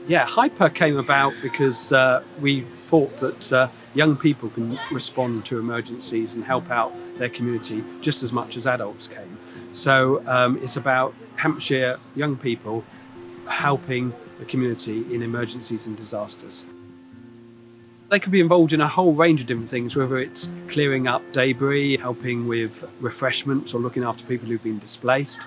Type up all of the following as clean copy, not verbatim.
Yeah, Hyper came about because we thought that young people can respond to emergencies and help out their community just as much as adults can. So it's about Hampshire young people helping the community in emergencies and disasters. They could be involved in a whole range of different things, whether it's clearing up debris, helping with refreshments or looking after people who've been displaced,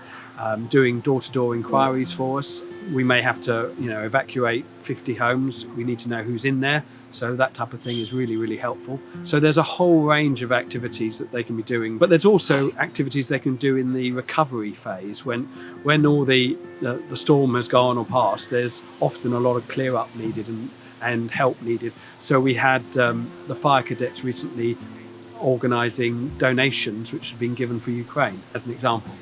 doing door-to-door inquiries for us. We may have to, evacuate 50 homes. We need to know who's in there. So that type of thing is really, really helpful. So there's a whole range of activities that they can be doing, but there's also activities they can do in the recovery phase when all the storm has gone or passed. There's often a lot of clear up needed and help needed. So we had the fire cadets recently organising donations which had been given for Ukraine, as an example.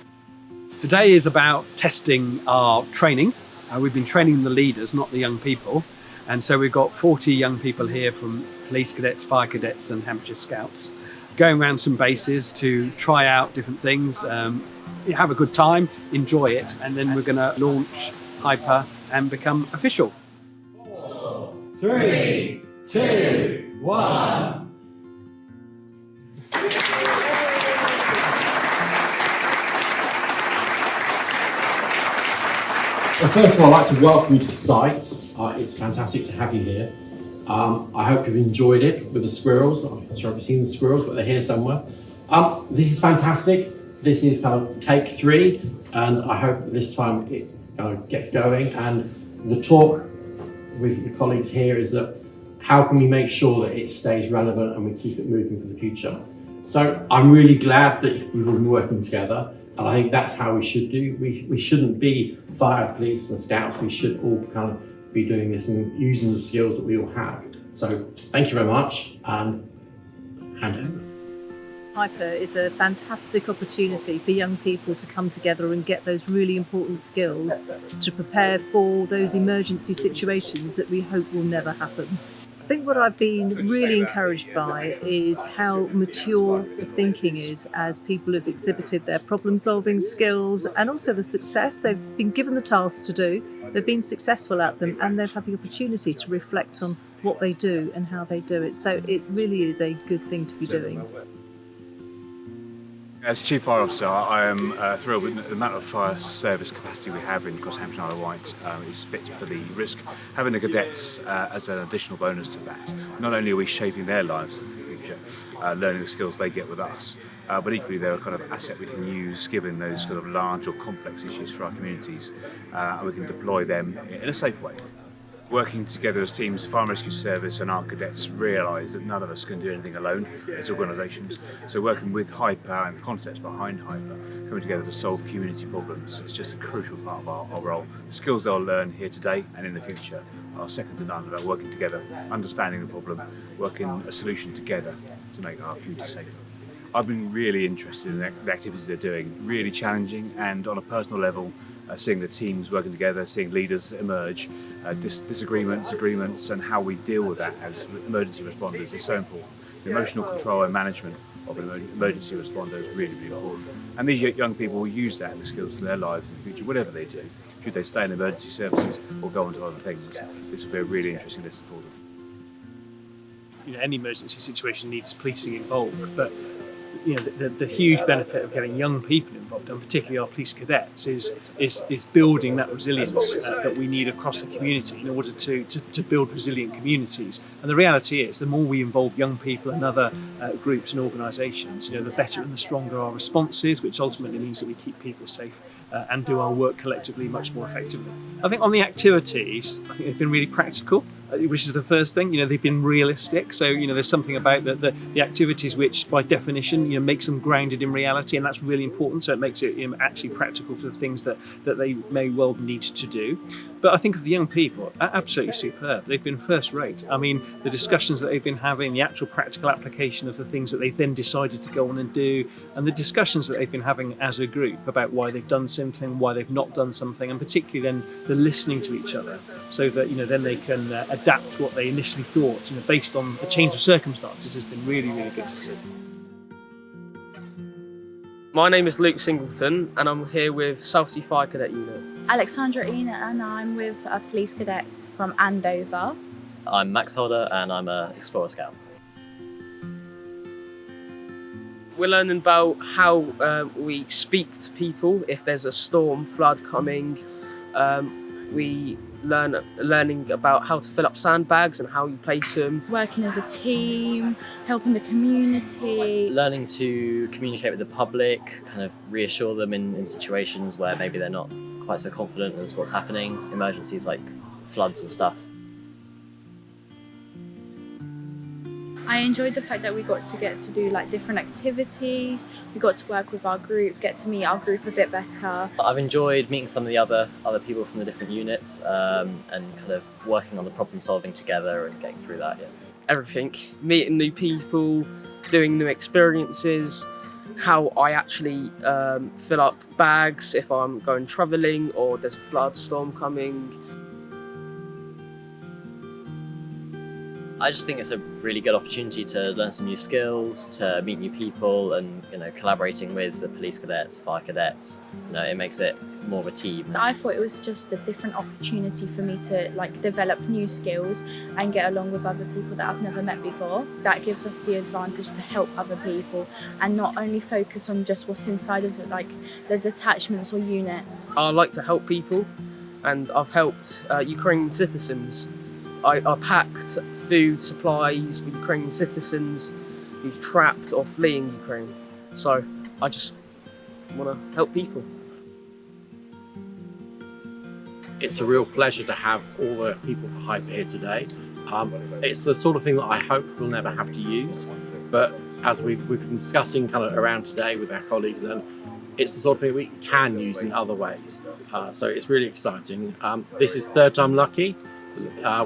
Today is about testing our training. We've been training the leaders, not the young people. And so we've got 40 young people here from police cadets, fire cadets and Hampshire Scouts, going around some bases to try out different things, have a good time, enjoy it, and then we're going to launch Hyper and become official. 3, 2, 1. Well, first of all, I'd like to welcome you to the site. It's fantastic to have you here. I hope you've enjoyed it with the squirrels. I'm not sure if you've seen the squirrels, but they're here somewhere. This is fantastic. This is kind of take 3, and I hope that this time it gets going. And the talk with your colleagues here is that how can we make sure that it stays relevant and we keep it moving for the future. So I'm really glad that we've all been working together, and I think that's how we should do. We shouldn't be fire, police and scouts. We should all kind of be doing this and using the skills that we all have. So thank you very much, and hand over. Hyper is a fantastic opportunity for young people to come together and get those really important skills to prepare for those emergency situations that we hope will never happen. I think what I've been really encouraged by is how mature the thinking is as people have exhibited their problem-solving skills and also the success. They've been given the tasks to do, they've been successful at them, and they've had the opportunity to reflect on what they do and how they do it. So it really is a good thing to be doing. As Chief Fire Officer, I am thrilled with the amount of fire service capacity we have across Hampshire and Isle of Wight is fit for the risk. Having the cadets as an additional bonus to that, not only are we shaping their lives in the future, learning the skills they get with us, but equally they're a kind of asset we can use given those kind of large or complex issues for our communities, and we can deploy them in a safe way. Working together as teams, Fire and Rescue Service and our cadets realise that none of us can do anything alone as organisations. So working with Hyper and the concepts behind Hyper, coming together to solve community problems, is just a crucial part of our role. The skills they'll learn here today and in the future are second to none about working together, understanding the problem, working a solution together to make our community safer. I've been really interested in the activities they're doing, really challenging, and on a personal level, seeing the teams working together, seeing leaders emerge, disagreements, agreements, and how we deal with that as emergency responders is so important. The emotional control and management of an emergency responder is really, really important. And these young people will use that and the skills in their lives in the future, whatever they do. Should they stay in emergency services or go on to other things, this will be a really interesting lesson for them. Any emergency situation needs policing involved, but the huge benefit of getting young people involved, and particularly our police cadets, is building that resilience that we need across the community in order to build resilient communities. And the reality is, the more we involve young people and other groups and organisations, the better and the stronger our response is, which ultimately means that we keep people safe and do our work collectively much more effectively. I think on the activities, I think they've been really practical, which is the first thing. They've been realistic. So there's something about the activities which, by definition, makes them grounded in reality, and that's really important. So it makes it actually practical for the things that they may well need to do. But I think of the young people, absolutely superb. They've been first rate. I mean, the discussions that they've been having, the actual practical application of the things that they've then decided to go on and do, and the discussions that they've been having as a group about why they've done something, why they've not done something, and particularly then the listening to each other, so that then they can adapt what they initially thought, based on a change of circumstances, has been really, really good to see. My name is Luke Singleton and I'm here with Southsea Fire Cadet Unit. Alexandra Ena and I'm with Police Cadets from Andover. I'm Max Holder and I'm an Explorer Scout. We're learning about how we speak to people if there's a storm, flood coming. We learning about how to fill up sandbags and how you place them. Working as a team, helping the community. Learning to communicate with the public, kind of reassure them in situations where maybe they're not quite so confident as what's happening, emergencies like floods and stuff. I enjoyed the fact that we got to do like different activities. We got to work with our group, get to meet our group a bit better. I've enjoyed meeting some of the other people from the different units and kind of working on the problem solving together and getting through that. Yeah. Everything, meeting new people, doing new experiences, how I actually fill up bags if I'm going travelling or there's a flood storm coming. I just think it's a really good opportunity to learn some new skills, to meet new people, and collaborating with the police cadets, fire cadets. It makes it more of a team. I thought it was just a different opportunity for me to develop new skills and get along with other people that I've never met before. That gives us the advantage to help other people and not only focus on just what's inside of the detachments or units. I like to help people, and I've helped Ukrainian citizens. I packed food supplies for Ukrainian citizens who've trapped or fleeing Ukraine. So I just want to help people. It's a real pleasure to have all the people for Hyper here today. It's the sort of thing that I hope we'll never have to use, but as we've been discussing kind of around today with our colleagues, and it's the sort of thing we can use in other ways. So it's really exciting. This is third time lucky.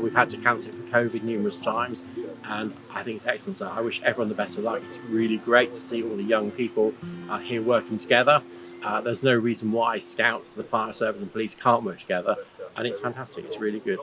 We've had to cancel it for COVID numerous times, and I think it's excellent. So I wish everyone the best of luck. It's really great to see all the young people here working together. There's no reason why Scouts, the fire service and police can't work together, and it's fantastic. It's really good.